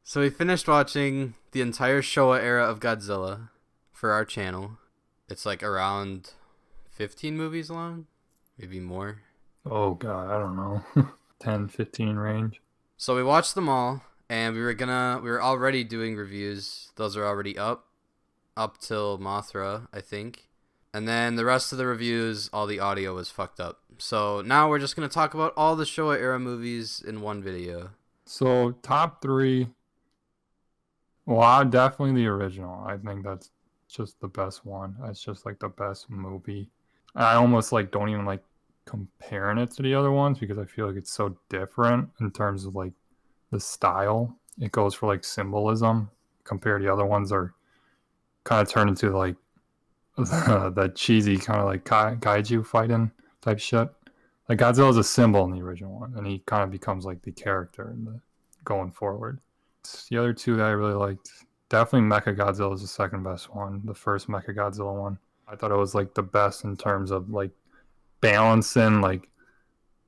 So we finished watching the entire Showa era of Godzilla for our channel. It's like around 15 movies long, maybe more. Oh god, I don't know. 10, 15 range. So we watched them all, and we were already doing reviews. Those are already up till Mothra, I think. And then the rest of the reviews, all the audio was fucked up. So now we're just gonna talk about all the Showa era movies in one video. So top three. Well, definitely the original. I think that's just the best one. It's just like the best movie. I almost like don't even like comparing it to the other ones because I feel like it's so different in terms of like the style. It goes for like symbolism compared to the other ones are kind of turned into like the cheesy kind of like kaiju fighting type shit. Like Godzilla's a symbol in the original one, and he kind of becomes like the character in the going forward. The other two that I really liked, definitely Mechagodzilla is the second best one. The first Mechagodzilla one, I thought it was like the best in terms of like balancing like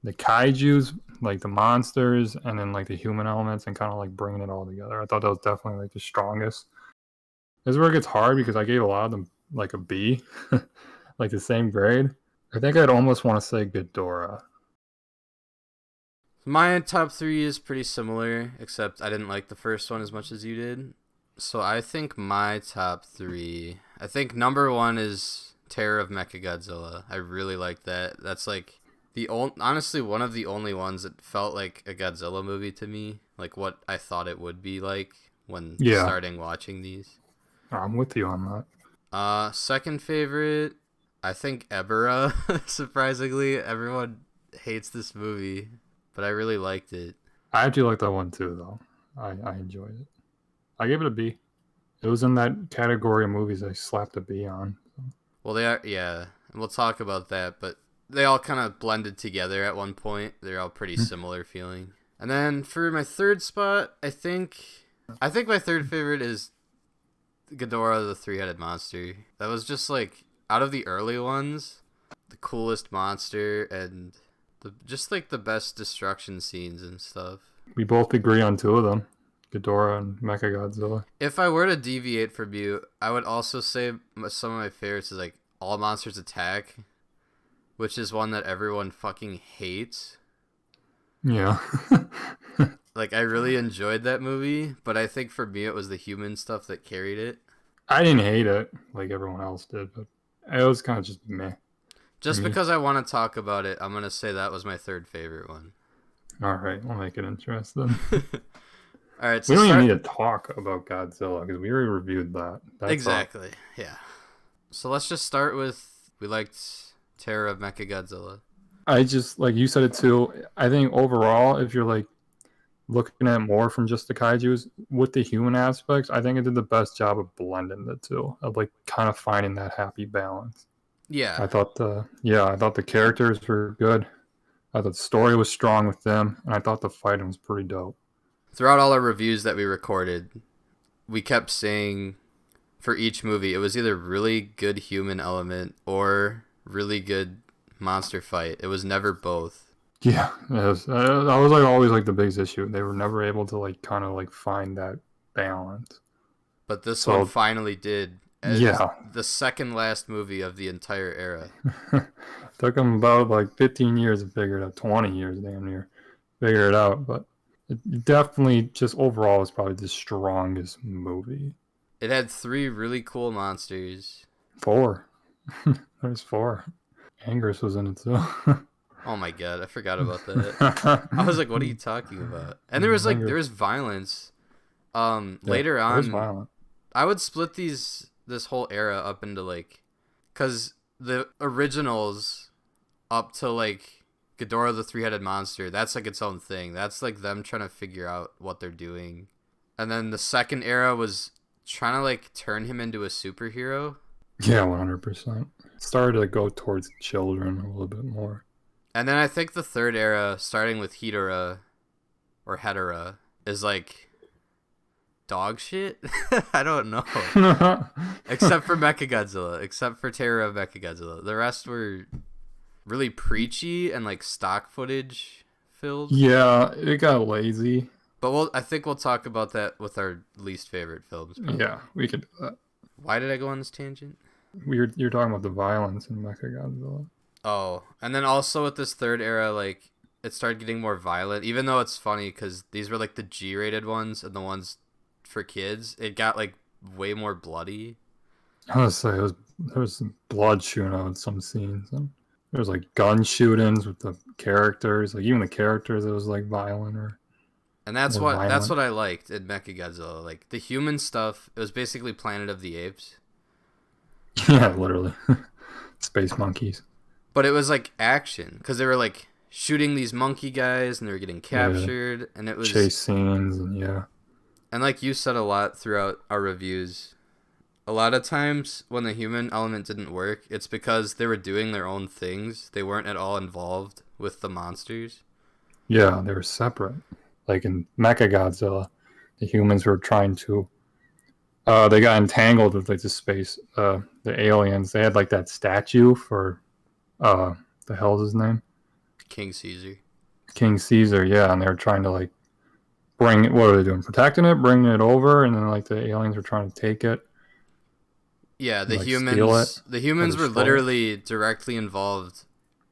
the kaiju's, like the monsters, and then like the human elements, and kind of like bringing it all together. I thought that was definitely like the strongest. This is where it gets hard because I gave a lot of them like a B, like the same grade. I think I'd almost want to say Ghidorah. My top three is pretty similar, except I didn't like the first one as much as you did. So I think my top three, I think number one is Terror of Mechagodzilla. I really like that. That's like honestly one of the only ones that felt like a Godzilla movie to me, like what I thought it would be like when starting watching these. I'm with you on that. Second favorite, I think Ebirah. Surprisingly, everyone hates this movie, but I really liked it. I actually like that one too, though. I enjoyed it. I gave it a B. It was in that category of movies I slapped a B on. Well, they are, yeah, and we'll talk about that, but they all kind of blended together at one point. They're all pretty similar feeling. And then for my third spot, I think my third favorite is Ghidorah, the three-headed monster. That was just like, out of the early ones, the coolest monster and just like the best destruction scenes and stuff. We both agree on two of them, Ghidorah and Mechagodzilla. If I were to deviate from you, I would also say some of my favorites is like All Monsters Attack, which is one that everyone fucking hates. Yeah. Like, I really enjoyed that movie, but I think for me it was the human stuff that carried it. I didn't hate it like everyone else did, but it was kind of just meh. Just because I want to talk about it, I'm going to say that was my third favorite one. All right, we'll make it interesting. All right, so we don't even need to talk about Godzilla because we already reviewed that. That's exactly, yeah. So let's just start with, we liked Terror of Mechagodzilla. I just, like you said it too, I think overall, if you're like looking at more from just the kaijus with the human aspects, I think it did the best job of blending the two, of like kind of finding that happy balance. Yeah. I thought the characters were good. I thought the story was strong with them, and I thought the fighting was pretty dope. Throughout all our reviews that we recorded, we kept saying for each movie it was either really good human element or really good monster fight. It was never both. Yeah, that was like always like the biggest issue. They were never able to like kind of like find that balance. But this one finally did. Yeah. The second last movie of the entire era. Took them about like 15 years to figure it out. 20 years damn near figure it out. But it definitely just overall is probably the strongest movie. It had 3 really cool monsters. 4. There's 4. Anguirus was in it too. Oh my god, I forgot about that. I was like, what are you talking about? And there was violence. Later on, was violent. I would split this whole era up into like, because the originals up to like Ghidorah the three-headed monster, that's like its own thing. That's like them trying to figure out what they're doing. And then the second era was trying to like turn him into a superhero. Yeah, 100%. Started to go towards children a little bit more. And then I think the third era, starting with Hedorah or Hedorah, is like dog shit. I don't know. Except for Mechagodzilla, except for Terror of Mechagodzilla. The rest were really preachy and like stock footage filled. Yeah, it got lazy. But I think we'll talk about that with our least favorite films. Probably. Yeah, we could do that. Why did I go on this tangent? You're talking about the violence in Mechagodzilla. Oh, and then also with this third era, like it started getting more violent. Even though it's funny because these were like the G-rated ones and the ones for kids, it got like way more bloody. I was say there was some blood shooting out in some scenes. And there was like gun shootings with the characters. Like even the characters, it was like violent or. And that's what I liked in Mechagodzilla. Like the human stuff, it was basically Planet of the Apes. Yeah, literally, space monkeys. But it was like action because they were like shooting these monkey guys and they were getting captured, and it was chase scenes and yeah. And like you said a lot throughout our reviews, a lot of times when the human element didn't work, it's because they were doing their own things. They weren't at all involved with the monsters. Yeah, they were separate. Like in Mechagodzilla, the humans were trying to. They got entangled with like the space. The aliens. They had like that statue for. The hell's his name? King Caesar. King Caesar, yeah, and they were trying to like bring it. What are they doing? Protecting it, bringing it over, and then like the aliens were trying to take it. Yeah, the like, humans. The humans were literally directly involved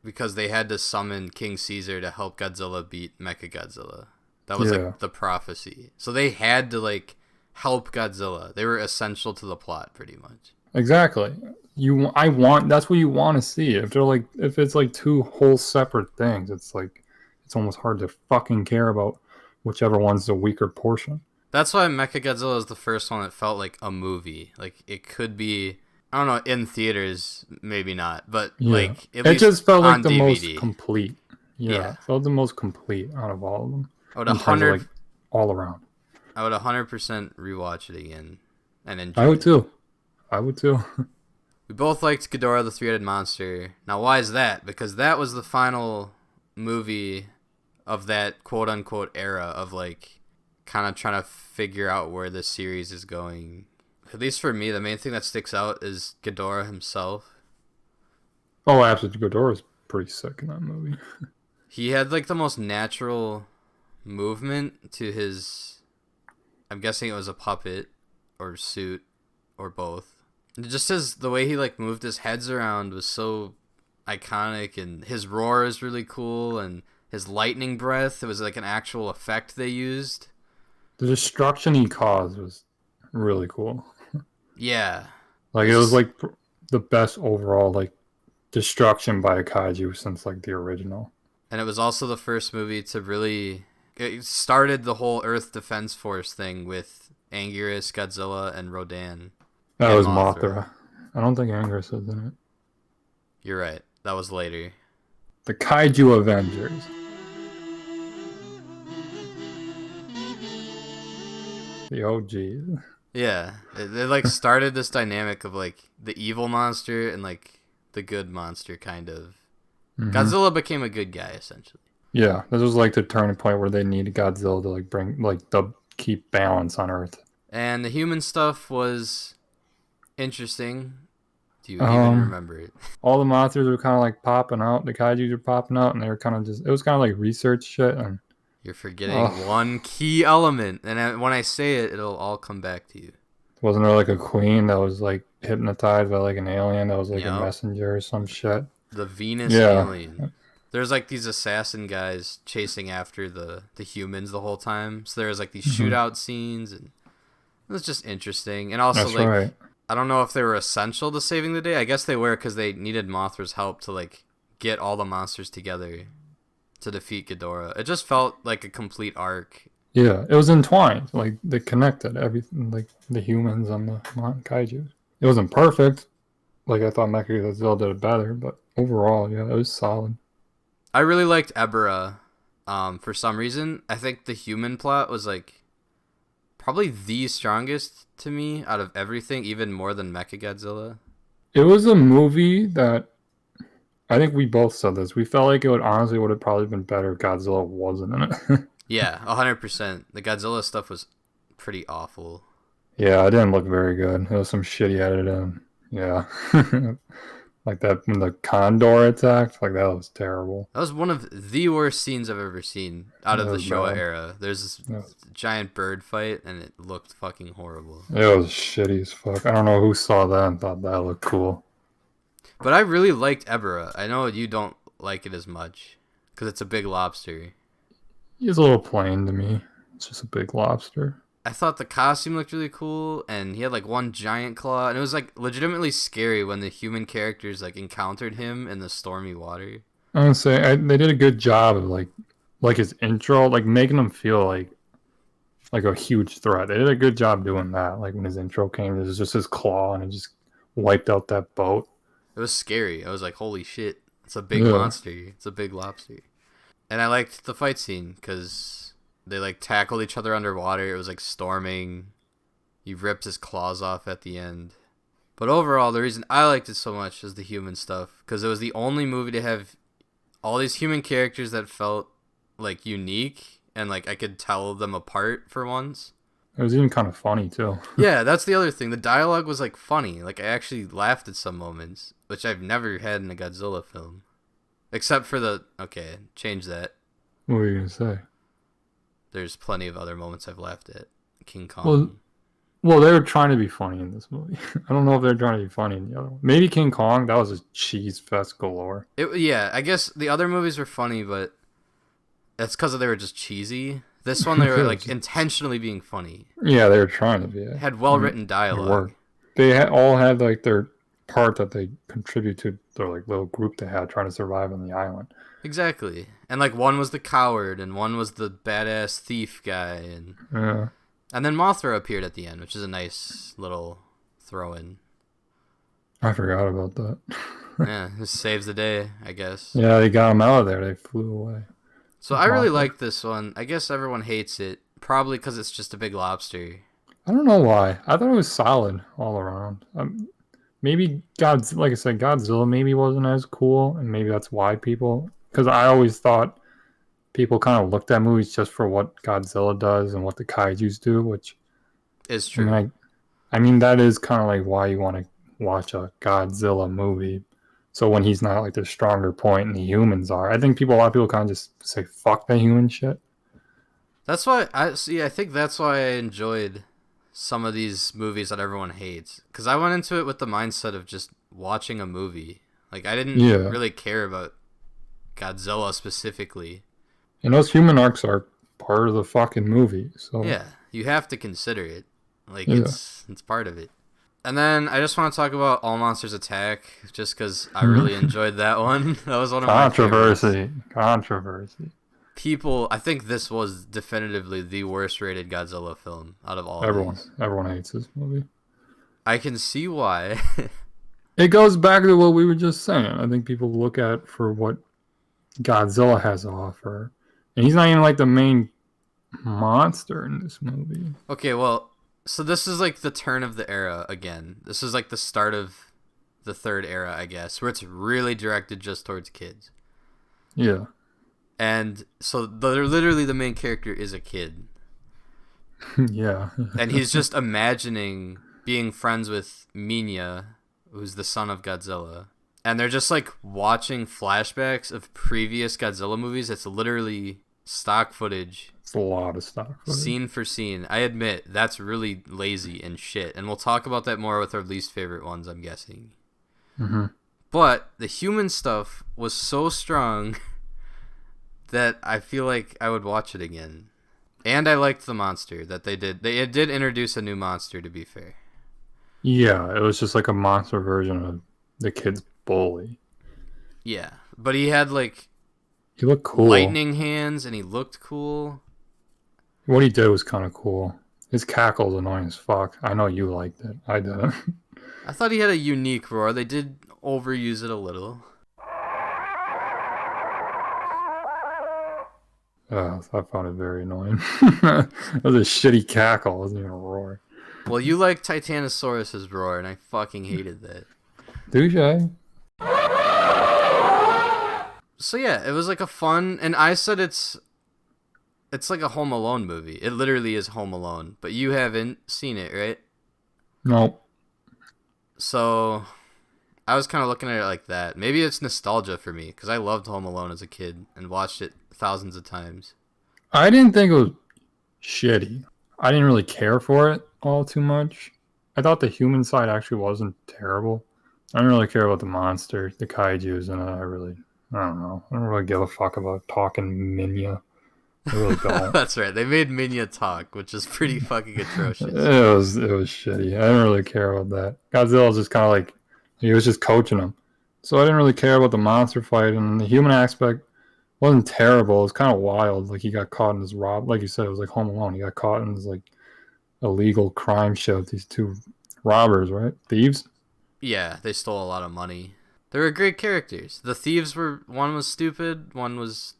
because they had to summon King Caesar to help Godzilla beat Mechagodzilla. That was like the prophecy. So they had to like help Godzilla. They were essential to the plot, pretty much. Exactly. That's what you want to see. If it's like two whole separate things, it's almost hard to fucking care about whichever one's the weaker portion. That's why Mechagodzilla is the first one that felt like a movie. Like it could be, I don't know, in theaters, maybe not, but like it just felt like the DVD. most complete. Yeah, it felt the most complete out of all of them. I would 100 like all around. I would 100% rewatch it again and enjoy. I would too. We both liked Ghidorah the Three-Headed Monster. Now, why is that? Because that was the final movie of that quote-unquote era of, like, kind of trying to figure out where this series is going. At least for me, the main thing that sticks out is Ghidorah himself. Oh, absolutely. Ghidorah's pretty sick in that movie. He had, like, the most natural movement to his... I'm guessing it was a puppet or suit or both. Just the way he like moved his heads around was so iconic, and his roar is really cool, and his lightning breath, it was like an actual effect they used. The destruction he caused was really cool. Yeah. Like it was like the best overall like destruction by a kaiju since like the original. And it was also the first movie to really... It started the whole Earth Defense Force thing with Anguirus, Godzilla, and Rodan. That was Mothra. I don't think Anguirus was in it. You're right. That was later. The Kaiju Avengers. The OG. Yeah. They like started this dynamic of like the evil monster and like the good monster kind of. Mm-hmm. Godzilla became a good guy essentially. Yeah, this was like the turning point where they needed Godzilla to like bring like the keep balance on Earth. And the human stuff was interesting. Do you even remember it? All the monsters were kind of like popping out. The kaiju were popping out, and they were kind of it was kind of like research shit. And you're forgetting one key element, and when I say it, it'll all come back to you. Wasn't there like a queen that was like hypnotized by like an alien that was like a messenger or some shit? The Venus alien. There's like these assassin guys chasing after the humans the whole time. So there's like these shootout scenes, and it was just interesting. And also I don't know if they were essential to saving the day. I guess they were because they needed Mothra's help to like get all the monsters together to defeat Ghidorah. It just felt like a complete arc. Yeah, it was entwined. Like they connected everything, like the humans and the kaiju. It wasn't perfect. Like I thought Mechagodzilla did it better, but overall, yeah, it was solid. I really liked Ebirah. For some reason, I think the human plot was like probably the strongest to me out of everything, even more than Mechagodzilla. It was a movie that I think we both said this. We felt like it would have probably been better if Godzilla wasn't in it. Yeah, 100%. The Godzilla stuff was pretty awful. Yeah, it didn't look very good. It was some shitty editing. Yeah. Like that when the condor attacked, like that was terrible. That was one of the worst scenes I've ever seen out That of the was Showa bad. era. There's this Yeah. giant bird fight, and it looked fucking horrible. It was shitty as fuck. I don't know who saw that and thought that looked cool. But I really liked Ebirah. I know you don't like it as much because it's a big lobster. He's a little plain to me. It's just a big lobster. I thought the costume looked really cool, and he had like one giant claw, and it was like legitimately scary when the human characters like encountered him in the stormy water. I would say they did a good job of like his intro, like making him feel like a huge threat. They did a good job doing that. Like when his intro came, it was just his claw and it just wiped out that boat. It was scary. I was like, holy shit, it's a big Yeah. monster. It's a big lobster. And I liked the fight scene because they like tackled each other underwater. It was like storming. He ripped his claws off at the end. But overall, the reason I liked it so much is the human stuff because it was the only movie to have all these human characters that felt like unique and like I could tell them apart for once. It was even kind of funny too. Yeah, that's the other thing. The dialogue was like funny. Like I actually laughed at some moments, which I've never had in a Godzilla film. Except for okay, change that. What were you gonna say? There's plenty of other moments I've laughed at. King Kong. Well, they were trying to be funny in this movie. I don't know if they're trying to be funny in the other one. Maybe King Kong. That was a cheese fest galore. Yeah, I guess the other movies were funny, but that's because they were just cheesy. This one, they were like intentionally being funny. Yeah, they were trying to be. It had well-written dialogue. They all had like their part that they contribute to their like little group they had trying to survive on the island. Exactly. And like one was the coward and one was the badass thief guy and then Mothra appeared at the end, which is a nice little throw in. I forgot about that. Yeah, this saves the day, I guess. Yeah, they got him out of there. They flew away. So I really like this one. I guess everyone hates it, probably because it's just a big lobster. I don't know why. I thought it was solid all around. Maybe like I said, Godzilla maybe wasn't as cool, and maybe that's why people. Because I always thought people kind of looked at movies just for what Godzilla does and what the kaiju's do, which is true. I mean that is kind of like why you want to watch a Godzilla movie. So when he's not like the stronger point and the humans are, I think a lot of people kind of just say fuck the human shit. That's why I think that's why I enjoyed some of these movies that everyone hates, because I went into it with the mindset of just watching a movie. Like I didn't really care about Godzilla specifically. And those human arcs are part of the fucking movie. So yeah, you have to consider it. Like it's part of it. And then I just want to talk about All Monsters Attack, just because I really enjoyed that one. That was one of my favorites. Controversy. People, I think this was definitively the worst rated Godzilla film out of all. Everyone hates this movie. I can see why. It goes back to what we were just saying. I think people look at for what Godzilla has to offer, and he's not even like the main monster in this movie. Okay, well, so this is like the turn of the era again. This is like the start of the third era, I guess, where it's really directed just towards kids. Yeah. And so literally the main character is a kid. Yeah. And he's just imagining being friends with Minya, who's the son of Godzilla. And they're just like watching flashbacks of previous Godzilla movies. It's literally stock footage. It's a lot of stock footage. Scene for scene. I admit, that's really lazy and shit. And we'll talk about that more with our least favorite ones, I'm guessing. Mm-hmm. But the human stuff was so strong that I feel like I would watch it again. And I liked the monster that they did. It did introduce a new monster, to be fair. Yeah, it was just like a monster version of the kid's bully. Yeah, but he had like... He looked cool. Lightning hands, and he looked cool. What he did was kind of cool. His cackle's annoying as fuck. I know you liked it. I didn't. I thought he had a unique roar. They did overuse it a little. I found it very annoying. It was a shitty cackle. It wasn't even a roar. Well, you like Titanosaurus's roar, and I fucking hated that. Douche. So yeah, it was like a fun, and I said it's like a Home Alone movie. It literally is Home Alone, but you haven't seen it, right? Nope. So I was kind of looking at it like that. Maybe it's nostalgia for me because I loved Home Alone as a kid and watched it thousands of times. I didn't think it was shitty. I didn't really care for it all too much. I thought the human side actually wasn't terrible. I don't really care about the monsters, the kaijus, and I don't know. I don't really give a fuck about talking Minya. I really don't. That's right. They made Minya talk, which is pretty fucking atrocious. It was shitty. I didn't really care about that. Godzilla was just kind of like, he was just coaching him. So I didn't really care about the monster fight, and the human aspect wasn't terrible. It was kind of wild. Like, he got caught in this like you said, it was like Home Alone. He got caught in this like illegal crime show with these two robbers, right? Thieves? Yeah, they stole a lot of money. They were great characters. The thieves one was stupid, one was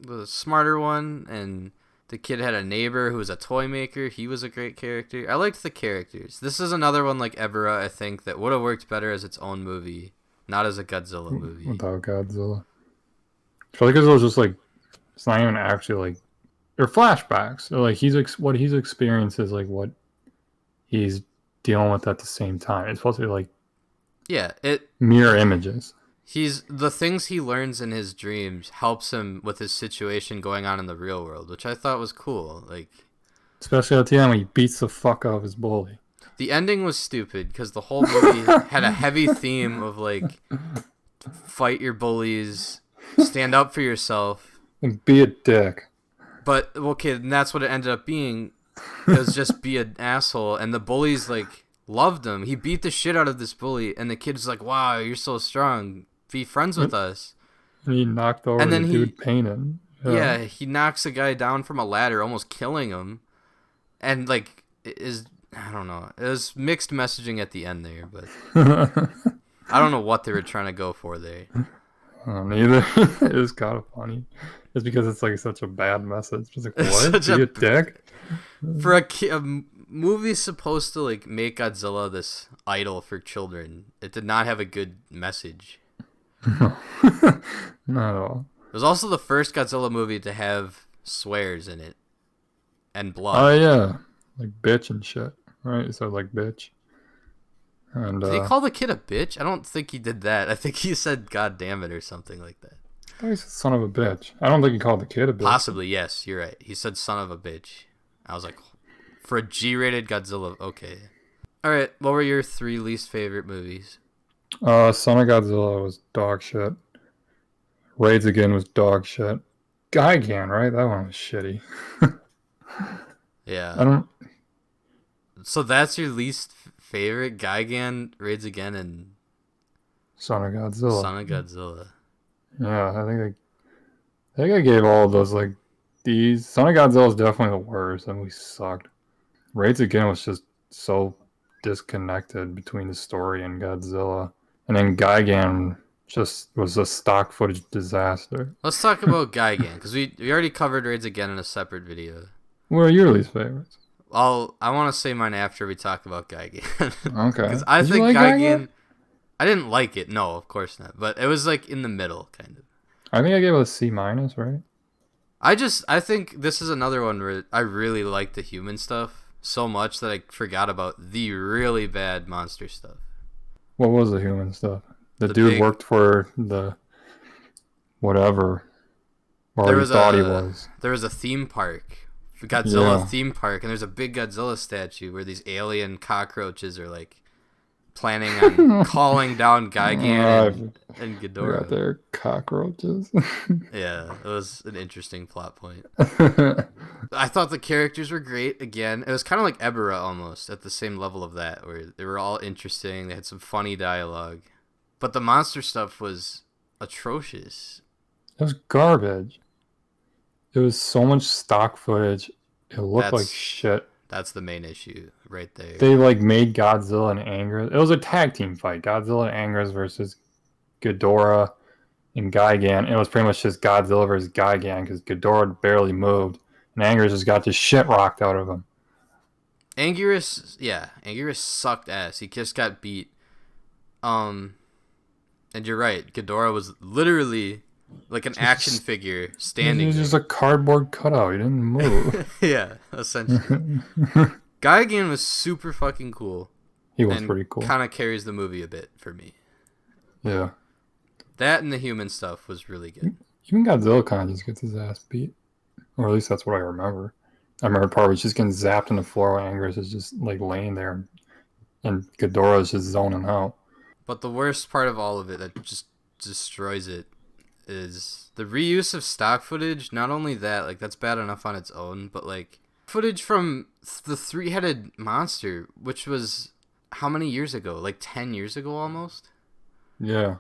the smarter one, and the kid had a neighbor who was a toy maker. He was a great character. I liked the characters. This is another one like Ebirah, I think, that would have worked better as its own movie, not as a Godzilla movie. Without Godzilla. I feel like it was just like, it's not even actually like, they're flashbacks. They're like what he's experienced is like what he's dealing with at the same time. It's supposed to be like, yeah, mirror images. The things he learns in his dreams helps him with his situation going on in the real world, which I thought was cool. Like, especially at the end when he beats the fuck out of his bully. The ending was stupid because the whole movie had a heavy theme of like, fight your bullies, stand up for yourself, and be a dick. But okay, and that's what it ended up being. It was just be an asshole, and the bullies like loved him. He beat the shit out of this bully, and the kid's like, "Wow, you're so strong. Be friends with us." And he knocked over the dude painted. Yeah, he knocks a guy down from a ladder, almost killing him. And like, I don't know. It was mixed messaging at the end there, but I don't know what they were trying to go for there. I don't either. It was kind of funny. It's because it's like such a bad message. It's like, what? Be a dick? For a movie supposed to like make Godzilla this idol for children, it did not have a good message. No. Not at all. It was also the first Godzilla movie to have swears in it. And blood. Oh, yeah. Like bitch and shit. Right? So like bitch. And, did he call the kid a bitch? I don't think he did that. I think he said God damn it or something like that. Oh, he said son of a bitch. I don't think he called the kid a bitch. Possibly, yes. You're right. He said son of a bitch. I was like, for a G-rated Godzilla, okay. Alright, what were your 3 least favorite movies? Son of Godzilla was dog shit. Raids Again was dog shit. Gigan, right? That one was shitty. Yeah. I don't... So that's your least favorite? Gigan, Raids Again, and Son of Godzilla. Son of Godzilla. Yeah, I think I gave all of those like these. Son of Godzilla is definitely the worst, and we sucked. Raids Again was just so disconnected between the story and Godzilla, and then Gigan just was a stock footage disaster. Let's talk about Gigan because we already covered Raids Again in a separate video. What are your least favorites? I want to say mine after we talk about Gigan. Okay. Because I think like Gigan, I didn't like it. No, of course not. But it was like in the middle, kind of. I think I gave it a C-, right? I think this is another one where I really like the human stuff so much that I forgot about the really bad monster stuff. What was the human stuff? The dude worked for the whatever. Or he thought he was. There was a theme park. The Godzilla theme park, and there's a big Godzilla statue where these alien cockroaches are like planning on calling down Gigan and Ghidorah. Got their cockroaches. Yeah, it was an interesting plot point. I thought the characters were great. Again, it was kind of like Ebirah almost at the same level of that, where they were all interesting. They had some funny dialogue, but the monster stuff was atrocious. It was garbage. It was so much stock footage. It looked like shit. That's the main issue right there. They like made Godzilla and Anguirus. It was a tag team fight. Godzilla and Anguirus versus Ghidorah and Gigan. It was pretty much just Godzilla versus Gigan because Ghidorah barely moved and Anguirus just got the shit rocked out of him. Anguirus sucked ass. He just got beat. And you're right. Ghidorah was literally like an action figure standing. He was just a cardboard cutout. He didn't move. Yeah, essentially. Gigan was super fucking cool. He was pretty cool. Kind of carries the movie a bit for me. Yeah. That and the human stuff was really good. Even Godzilla kind of just gets his ass beat. Or at least that's what I remember. I remember part where he's just getting zapped on the floor while Anguirus is just like laying there and Ghidorah is just zoning out. But the worst part of all of it that just destroys it is the reuse of stock footage. Not only that, like that's bad enough on its own, but like footage from the three-headed monster, which was how many years ago? Like 10 years ago almost? Yeah.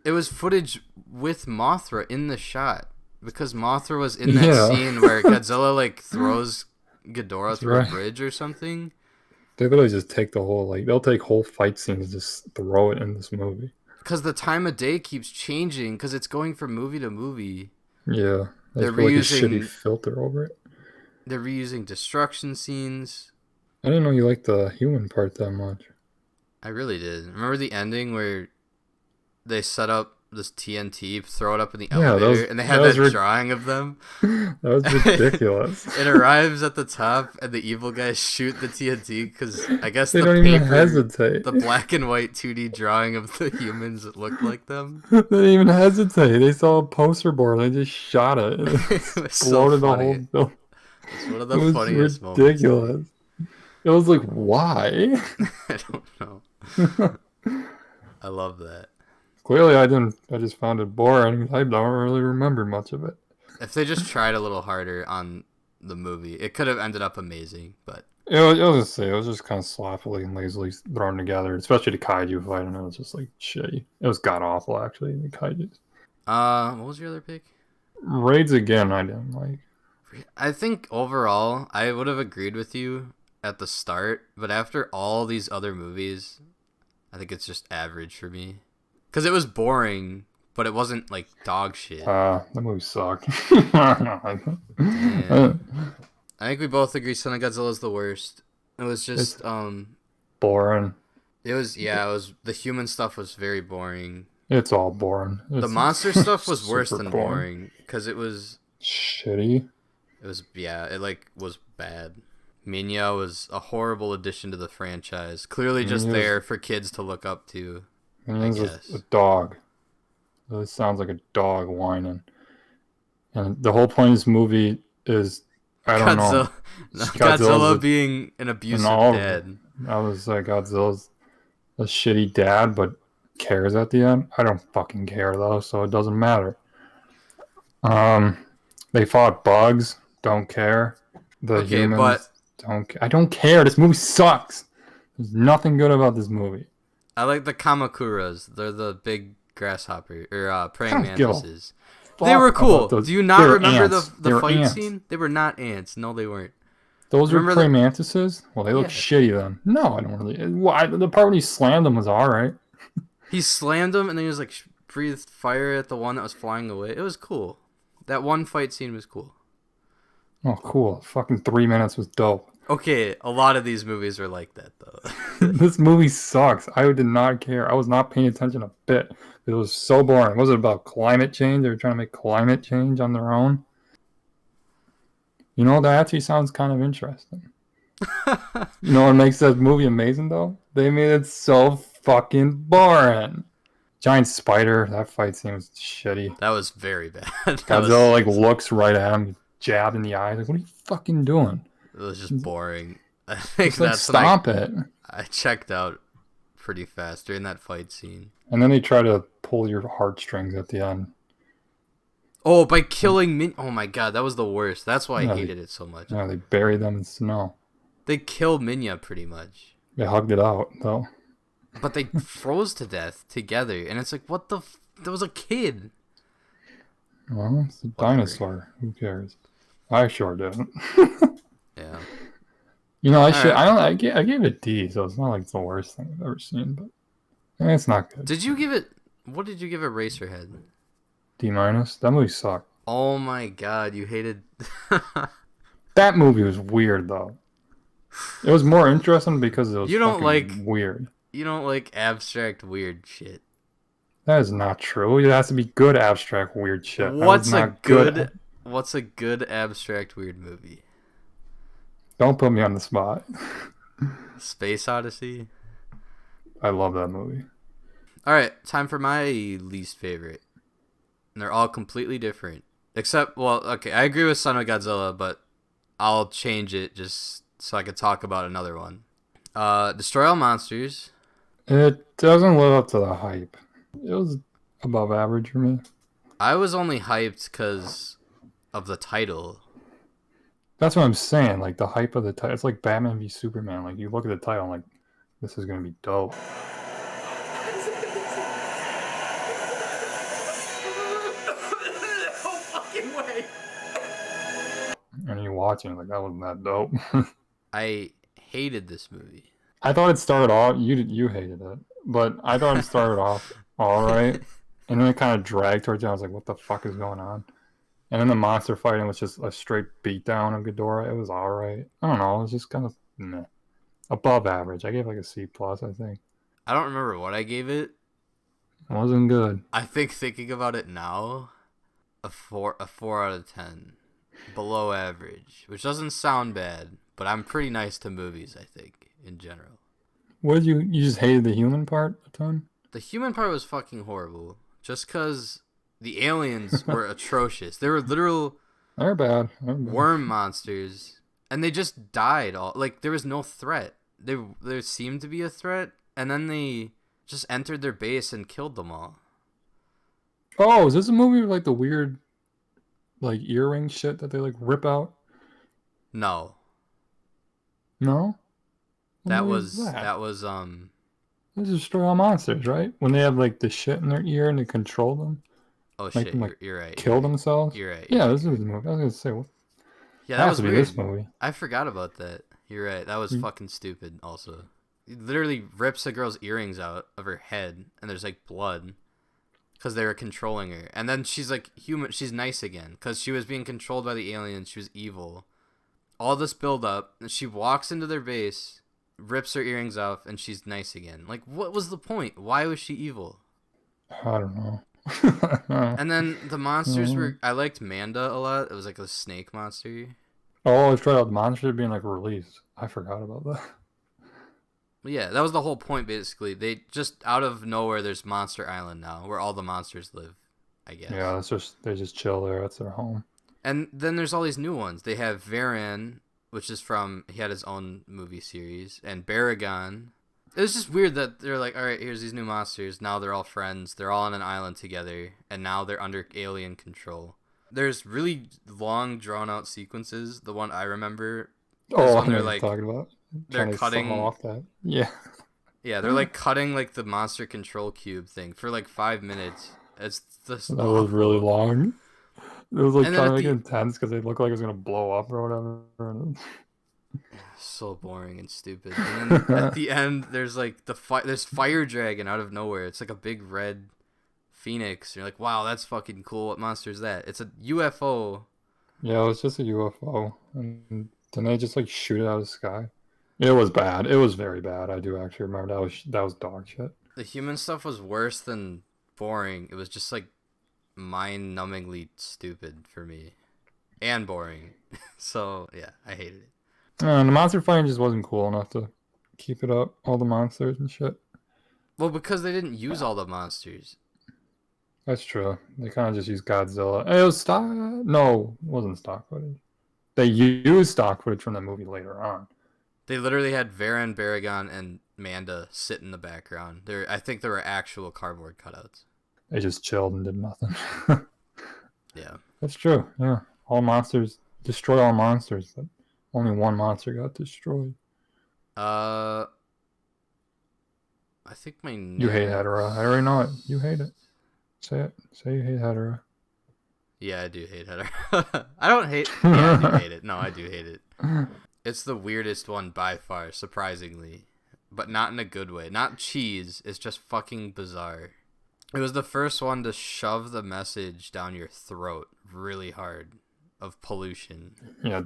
It was footage with Mothra in the shot because Mothra was in that scene where Godzilla like throws Ghidorah through a bridge or something. They literally just take the whole, like, they'll take whole fight scenes and just throw it in this movie. Because the time of day keeps changing because it's going from movie to movie. Yeah. They're reusing reusing like a shitty filter over it. They're reusing destruction scenes. I didn't know you liked the human part that much. I really did. Remember the ending where they set up this TNT, throw it up in the elevator, and they had that drawing of them? That was ridiculous. It arrives at the top, and the evil guys shoot the TNT because I guess they the don't paper, even hesitate. The black and white 2D drawing of the humans that looked like them. They didn't even hesitate. They saw a poster board and they just shot it. And it was exploded so funny. The whole building. It's one of the funniest moments. Ridiculous. It was like, why? I don't know. I love that. Clearly, I just found it boring. I don't really remember much of it. If they just tried a little harder on the movie, it could have ended up amazing. But it was just kind of sloppily and lazily thrown together, especially the kaiju fight. And it was just like shitty. It was god awful, actually. The kaijus. What was your other pick? Raids again. I didn't like. I think overall, I would have agreed with you at the start, but after all these other movies, I think it's just average for me. Because it was boring, but it wasn't like dog shit. The movie sucked. I think we both agree Son of Godzilla is the worst. It was just boring. It was the human stuff was very boring. It's all boring. The monster stuff was worse than boring because it was shitty. It was was bad. Minya was a horrible addition to the franchise. Clearly just there for kids to look up to. Minya's a dog. It sounds like a dog whining. And the whole point of this movie is, I don't know. Godzilla being an abusive dad. I was like, Godzilla's a shitty dad, but cares at the end. I don't fucking care though, so it doesn't matter. They fought bugs. Don't care. The humans don't care. I don't care. This movie sucks. There's nothing good about this movie. I like the Kamakuras. They're the big grasshopper or praying mantises. They were cool. Do you not remember the fight scene? They were not ants. No, they weren't. Those were praying mantises? Well, they look shitty then. No, I don't really. The part when he slammed them was alright. He slammed them and then he was like breathed fire at the one that was flying away. It was cool. That one fight scene was cool. Oh, cool. Fucking 3 minutes was dope. Okay, a lot of these movies are like that, though. This movie sucks. I did not care. I was not paying attention a bit. It was so boring. Was it about climate change? They were trying to make climate change on their own. You know, that actually sounds kind of interesting. You know what makes that movie amazing, though? They made it so fucking boring. Giant spider. That fight scene was shitty. That was very bad. Godzilla, looks right at him, jabbed in the eye. Like, what are you fucking doing? It was just boring. I think stop it. I checked out pretty fast during that fight scene. And then they try to pull your heartstrings at the end. Oh, by killing Min. Oh my god, that was the worst. That's why I hated it so much. Yeah, they bury them in snow. They killed Minya pretty much. They hugged it out, though. But they froze to death together. And it's like, what the... That was a kid. Well, it's a dinosaur. Who cares? I sure didn't. Yeah. You know, I gave it a D, so it's not like it's the worst thing I've ever seen, but it's not good. Did you give it... What did you give it, Racerhead? D-. That movie sucked. Oh my god, you hated... That movie was weird, though. It was more interesting because it was weird. You don't like abstract weird shit. That is not true. It has to be good abstract weird shit. What's a good abstract weird movie? Don't put me on the spot. Space Odyssey? I love that movie. All right, time for my least favorite. And they're all completely different. Except, well, okay, I agree with Son of Godzilla, but I'll change it just so I could talk about another one. Destroy All Monsters. It doesn't live up to the hype. It was above average for me. I was only hyped because of the title. That's what I'm saying. Like the hype of the title. It's like Batman v Superman. Like you look at the title, I'm like, this is gonna be dope. And you watching like that wasn't that dope. I hated this movie. I thought it started off. You hated it, but I thought it started off all right, and then it kind of dragged towards you. I was like, what the fuck is going on? And then the monster fighting was just a straight beatdown of Ghidorah. It was all right. I don't know. It was just kind of meh. Above average. I gave like a C plus. I think. I don't remember what I gave it. It wasn't good. I think thinking about it now, a 4 out of 10. Below average, which doesn't sound bad, but I'm pretty nice to movies, I think, in general. What did you just hated the human part a ton? The human part was fucking horrible. Just because the aliens were atrocious. They were literal They're bad. worm monsters, and they just died. All like there was no threat. There seemed to be a threat, and then they just entered their base and killed them all. Oh, is this a movie with like the weird, like earring shit that they like rip out? No, No. What that movie was is that was This is Destroy All Monsters, right? When they have like the shit in their ear and they control them, Oh make shit, them like you're right. kill themselves. You're right. Yeah, this is the movie. I was gonna say, what? Yeah, It that has was to be weird. this movie. I forgot about that. You're right. That was fucking stupid. Also, he literally rips a girl's earrings out of her head, and there's like blood, because they were controlling her. And then she's like human. She's nice again, because she was being controlled by the aliens. She was evil. All this build up, and she walks into their base, rips her earrings off, and she's nice again. Like, what was the point? Why was she evil? I don't know. And then the monsters were. I liked Manda a lot. It was like a snake monster. Oh, I've tried out monsters being like released. I forgot about that. Yeah, that was the whole point, basically. They just, out of nowhere, there's Monster Island now, where all the monsters live, I guess. Yeah, that's just they just chill there. That's their home. And then there's all these new ones. They have Varan, which is from, he had his own movie series, and Baragon. It was just weird that they're like, all right, here's these new monsters. Now they're all friends. They're all on an island together, and now they're under alien control. There's really long, drawn-out sequences. The one I remember is Oh, when I know they're what like, you're talking about. they're Trying to cutting saw off that. Yeah. Yeah, they're like cutting like the monster control cube thing for like 5 minutes. It's just That was really long. It was like And then trying to at make it the- intense because they looked like it was gonna blow up or whatever. so boring and stupid. And then at the end, there's like there's fire dragon out of nowhere. It's like a big red phoenix. You're like, wow, that's fucking cool. What monster is that? It's a UFO. Yeah, it was just a UFO, and then they just like shoot it out of the sky. It was bad. It was very bad. I do actually remember that was dog shit. The human stuff was worse than boring. It was just like mind-numbingly stupid for me, and boring. So yeah, I hated it. And the monster fighting just wasn't cool enough to keep it up. All the monsters and shit. Well, because they didn't use all the monsters. That's true. They kind of just used Godzilla. It was stock. No, it wasn't stock footage. They used stock footage from the movie later on. They literally had Varan, Baragon, and Manda sit in the background. I think there were actual cardboard cutouts. They just chilled and did nothing. Yeah. That's true. Yeah, all monsters destroy all monsters, but only one monster got destroyed. I think my You hate Hedorah. I already know it. You hate it. Say it. Say you hate Hedorah. Yeah, I do hate Hedorah. I don't hate. Yeah, I do hate it. No, I do hate it. It's the weirdest one by far, surprisingly, but not in a good way. Not cheese. It's just fucking bizarre. It was the first one to shove the message down your throat really hard of pollution. Yeah,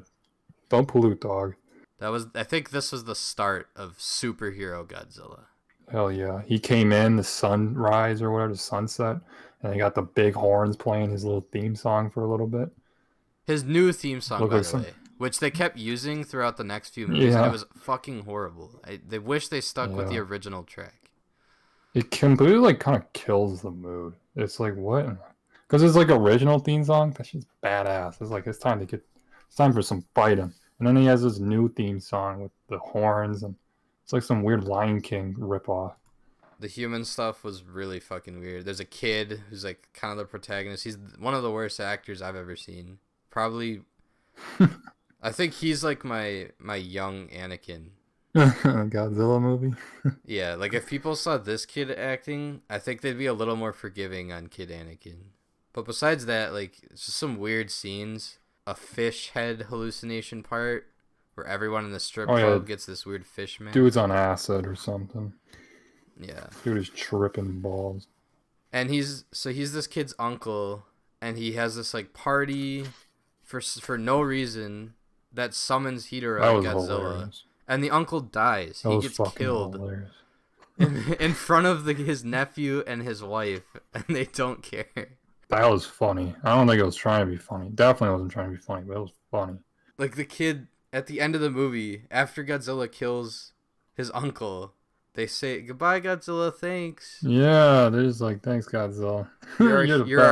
don't pollute, dog. I think this was the start of superhero Godzilla. Hell yeah. He came in, the sunrise or whatever, the sunset, and he got the big horns playing his little theme song for a little bit. His new theme song, Look by like the some- way, which they kept using throughout the next few movies, and Yeah. it was fucking horrible. They wish they stuck with the Yeah. original track. It completely like kind of kills the mood. It's like what? Because it's like original theme song. That shit's badass. It's like it's time for some fighting. And then he has this new theme song with the horns and it's like some weird Lion King ripoff. The human stuff was really fucking weird. There's a kid who's like kind of the protagonist. He's one of the worst actors I've ever seen. Probably, I think he's like my young Anakin. Godzilla movie. Yeah, like if people saw this kid acting, I think they'd be a little more forgiving on Kid Anakin. But besides that, like it's just some weird scenes. A fish head hallucination part where everyone in the strip club gets this weird fish man. Dude's on acid or something. Yeah. Dude is tripping balls. And he's this kid's uncle, and he has this like party for no reason that summons Hedorah and Godzilla. Hilarious. And the uncle dies. He gets killed in front of his nephew and his wife, and they don't care. That was funny. I don't think it was trying to be funny. Definitely wasn't trying to be funny, but it was funny. Like the kid at the end of the movie, after Godzilla kills his uncle, they say, "Goodbye, Godzilla, thanks." Yeah, they're just like, "Thanks, Godzilla. You're our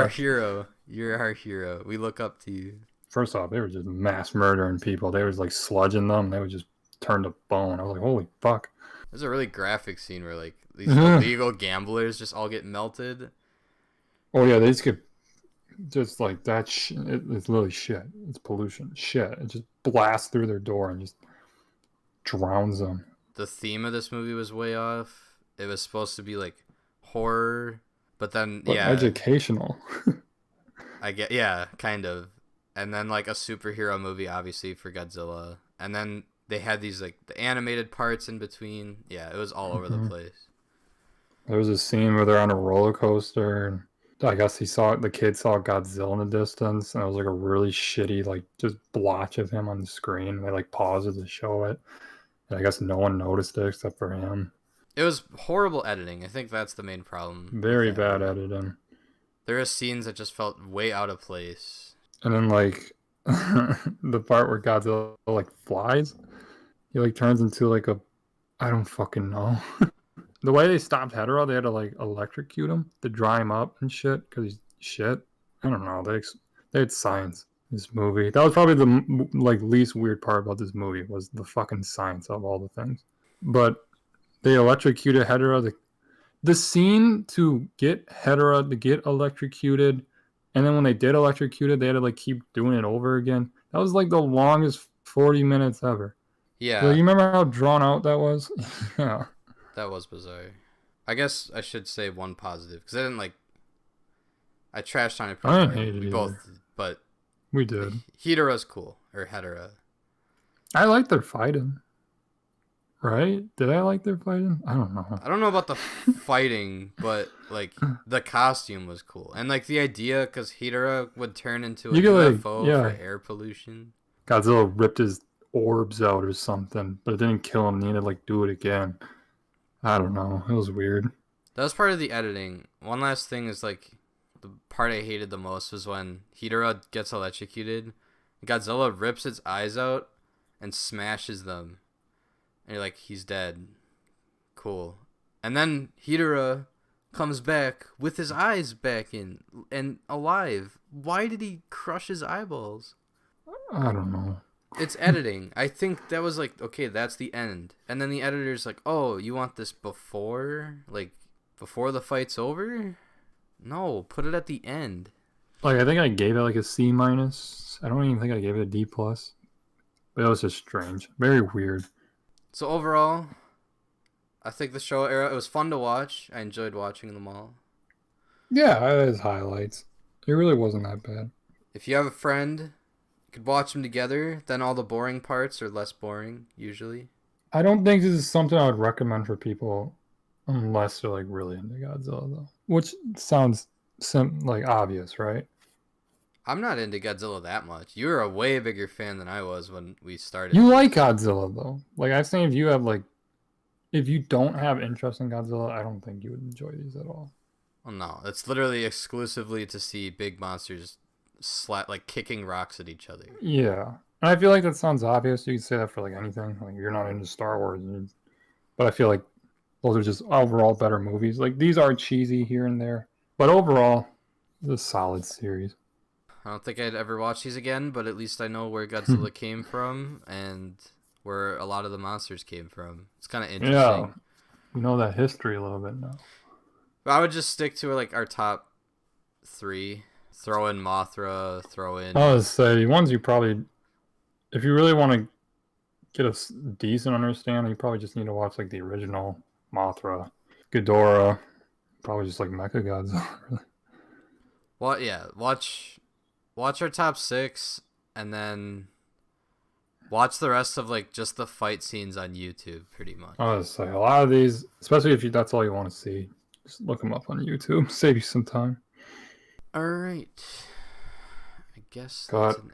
hero. You're our hero. We look up to you." First off, they were just mass murdering people. They was like sludging them. They would just turn to bone. I was like, holy fuck. There's a really graphic scene where like these illegal gamblers just all get melted. Oh yeah, they just get just like that. It's literally shit. It's pollution. Shit. It just blasts through their door and just drowns them. The theme of this movie was way off. It was supposed to be like horror, but educational. Kind of. And then like a superhero movie, obviously, for Godzilla. And then they had these like the animated parts in between. Yeah, it was all over the place. There was a scene where they're on a roller coaster, and I guess the kid saw Godzilla in the distance, and it was like a really shitty like just blotch of him on the screen. They like paused it to show it. And I guess no one noticed it except for him. It was horrible editing. I think that's the main problem. Very bad editing. There are scenes that just felt way out of place. And then like the part where Godzilla like flies, he like turns into like I don't fucking know. The way they stopped Hedorah, they had to like electrocute him to dry him up and shit because he's shit. I don't know. They had science. This movie. That was probably the like least weird part about this movie was the fucking science of all the things. But they electrocuted Hedorah. The scene to get Hedorah to get electrocuted, and then when they did electrocute it, they had to like keep doing it over again. That was like the longest 40 minutes ever. Yeah. So, you remember how drawn out that was? Yeah. That was bizarre. I guess I should say one positive because I trashed on it. I didn't hate it either. Both, but. We did. Hedorah's cool, or Hedorah. I like their fighting. Right? Did I like their fighting? I don't know. I don't know about the fighting, but like the costume was cool, and like the idea, because Hedorah would turn into a UFO for air pollution. Godzilla ripped his orbs out or something, but it didn't kill him. He had to like do it again. I don't know. It was weird. That was part of the editing. One last thing is like. The part I hated the most was when Hedorah gets electrocuted. Godzilla rips its eyes out and smashes them. And you're like, he's dead. Cool. And then Hedorah comes back with his eyes back in and alive. Why did he crush his eyeballs? I don't know. It's editing. I think that was like, okay, that's the end. And then the editor's like, oh, you want this before? Like, before the fight's over? No, put it at the end. Like I think I gave it like a C-. I don't even think I gave it a D+. But it was just strange. Very weird. So overall, I think the Showa era, it was fun to watch. I enjoyed watching them all. Yeah, it has highlights. It really wasn't that bad. If you have a friend, you could watch them together. Then all the boring parts are less boring, usually. I don't think this is something I would recommend for people unless they're like really into Godzilla, though. Which sounds like obvious, right? I'm not into Godzilla that much. You're a way bigger fan than I was when we started. You like Godzilla, though. Like I'm saying, if you don't have interest in Godzilla, I don't think you would enjoy these at all. Well, no, it's literally exclusively to see big monsters kicking rocks at each other. Yeah, and I feel like that sounds obvious. You can say that for like anything. Like you're not into Star Wars, but I feel like those are just overall better movies. Like these are cheesy here and there, but overall, it's a solid series. I don't think I'd ever watch these again, but at least I know where Godzilla came from and where a lot of the monsters came from. It's kind of interesting. Yeah, we know that history a little bit now. But I would just stick to like our top 3. Throw in Mothra. Throw in. I would say ones you probably, if you really want to get a decent understanding, you probably just need to watch like the original Mothra, Ghidorah, probably just like Mechagodzilla. Well, yeah, watch our top 6, and then watch the rest of like just the fight scenes on YouTube, pretty much. I would say a lot of these, especially if that's all you want to see, just look them up on YouTube. Save you some time. All right. I guess Got that's an